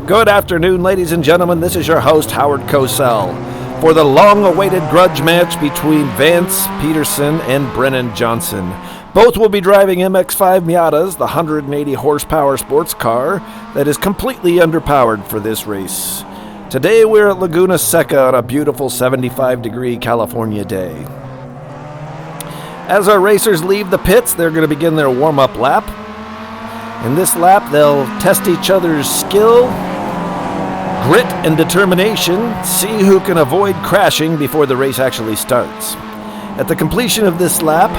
Good afternoon, ladies and gentlemen. This is your host, Howard Cosell, for the long-awaited grudge match between Vance Peterson and Brannan Johnson. Both will be driving MX-5 Miatas, the 180-horsepower sports car that is completely underpowered for this race. Today we're at Laguna Seca on a beautiful 75-degree California day. As our racers leave the pits, they're going to begin their warm-up lap. In this lap, they'll test each other's skill, grit, and determination, see who can avoid crashing before the race actually starts. At the completion of this lap,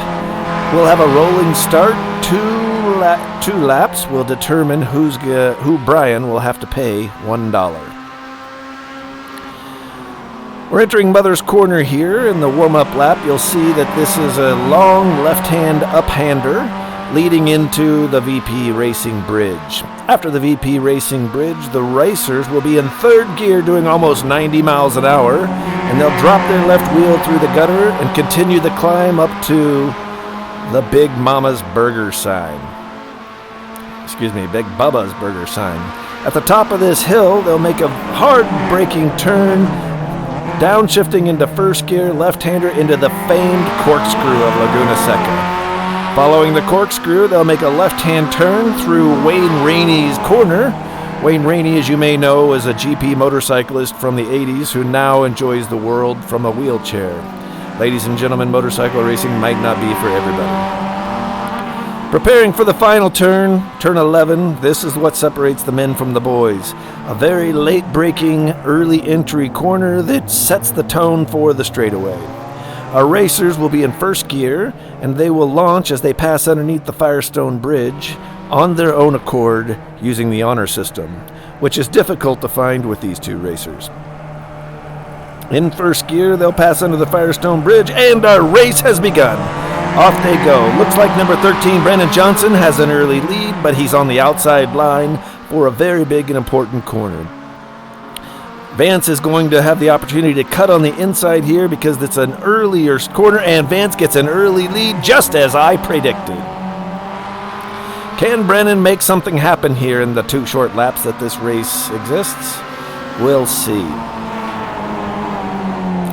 we'll have a rolling start. Two laps will determine who Brian will have to pay $1. We're entering Mother's Corner here. In the warm-up lap, you'll see that this is a long left-hand up-hander leading into the VP Racing Bridge. After the VP Racing Bridge, the racers will be in third gear doing almost 90 miles an hour, and they'll drop their left wheel through the gutter and continue the climb up to the Big Mama's Burger sign. Big Bubba's Burger sign. At the top of this hill, they'll make a hard braking turn, downshifting into first gear, left-hander into the famed corkscrew of Laguna Seca. Following the corkscrew, they'll make a left-hand turn through Wayne Rainey's corner. Wayne Rainey, as you may know, is a GP motorcyclist from the 80s who now enjoys the world from a wheelchair. Ladies and gentlemen, motorcycle racing might not be for everybody. Preparing for the final turn, turn 11, this is what separates the men from the boys. A very late-breaking, early entry corner that sets the tone for the straightaway. Our racers will be in first gear, and they will launch as they pass underneath the Firestone Bridge on their own accord using the honor system, which is difficult to find with these two racers. In first gear, they'll pass under the Firestone Bridge, and our race has begun. Off they go. Looks like number 13, Brannan Johnson, has an early lead, but he's on the outside line for a very big and important corner. Vance is going to have the opportunity to cut on the inside here because it's an earlier corner, and Vance gets an early lead just as I predicted. Can Brannan make something happen here in the 2 short laps that this race exists? We'll see.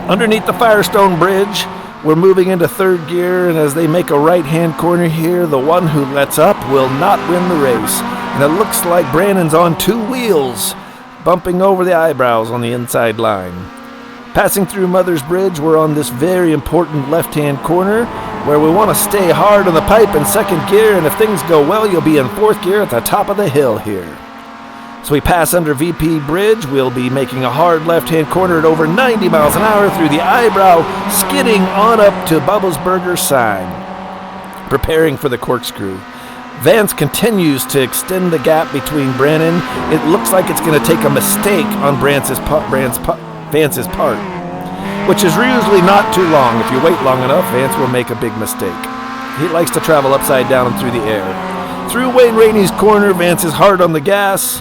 Underneath the Firestone Bridge, we're moving into third gear, and as they make a right-hand corner here, the one who lets up will not win the race. And it looks like Brannan's on 2 wheels, bumping over the eyebrows on the inside line. Passing through Mother's Bridge, we're on this very important left-hand corner where we want to stay hard on the pipe in second gear, and if things go well, you'll be in fourth gear at the top of the hill here. So we pass under VP Bridge. We'll be making a hard left-hand corner at over 90 miles an hour through the eyebrow, skidding on up to Bubba's Burger sign, preparing for the corkscrew. Vance continues to extend the gap between Brannan. It looks like it's going to take a mistake on Vance's part, which is usually not too long. If you wait long enough, Vance will make a big mistake. He likes to travel upside down and through the air. Through Wayne Rainey's corner, Vance is hard on the gas,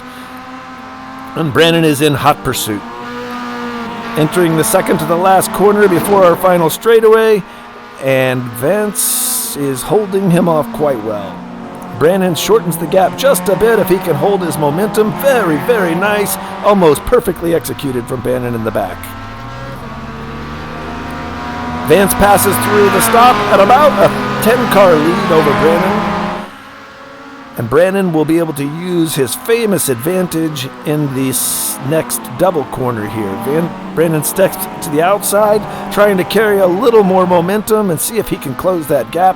and Brannan is in hot pursuit. Entering the second to the last corner before our final straightaway, and Vance is holding him off quite well. Brannan shortens the gap just a bit if he can hold his momentum. Very, very nice. Almost perfectly executed from Brannan in the back. Vance passes through the stop at about a 10-car lead over Brannan. And Brannan will be able to use his famous advantage in this next double corner here. Brannan steps to the outside, trying to carry a little more momentum and see if he can close that gap.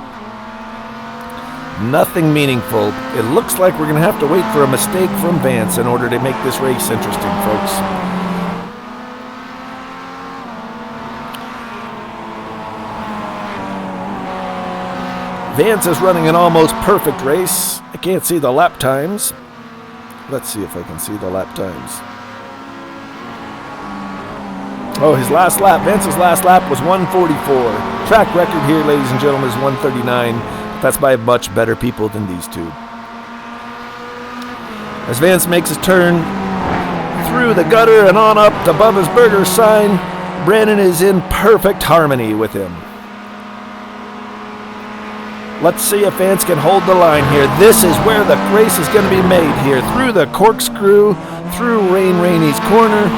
Nothing meaningful. It looks like we're going to have to wait for a mistake from Vance in order to make this race interesting, folks. Vance is running an almost perfect race. I can't see the lap times. Let's see if I can see the lap times. Oh, Vance's last lap was 1:44. Track record here, ladies and gentlemen, is 1:39. That's by much better people than these two. As Vance makes his turn through the gutter and on up to Bubba's Burger sign, Brannan is in perfect harmony with him. Let's see if Vance can hold the line here. This is where the race is going to be made here. Through the corkscrew, through Rain Rainey's corner.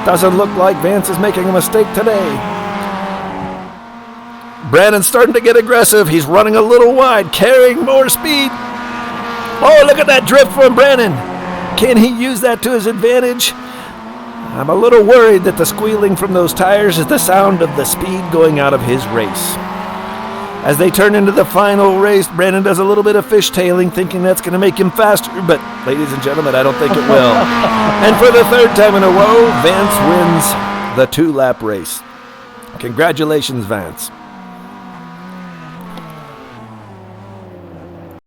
Doesn't look like Vance is making a mistake today. Brannan's starting to get aggressive. He's running a little wide, carrying more speed. Oh, look at that drift from Brannan. Can he use that to his advantage? I'm a little worried that the squealing from those tires is the sound of the speed going out of his race. As they turn into the final race, Brannan does a little bit of fishtailing, thinking that's going to make him faster, but ladies and gentlemen, I don't think it will. And for the third time in a row, Vance wins the 2-lap race. Congratulations, Vance.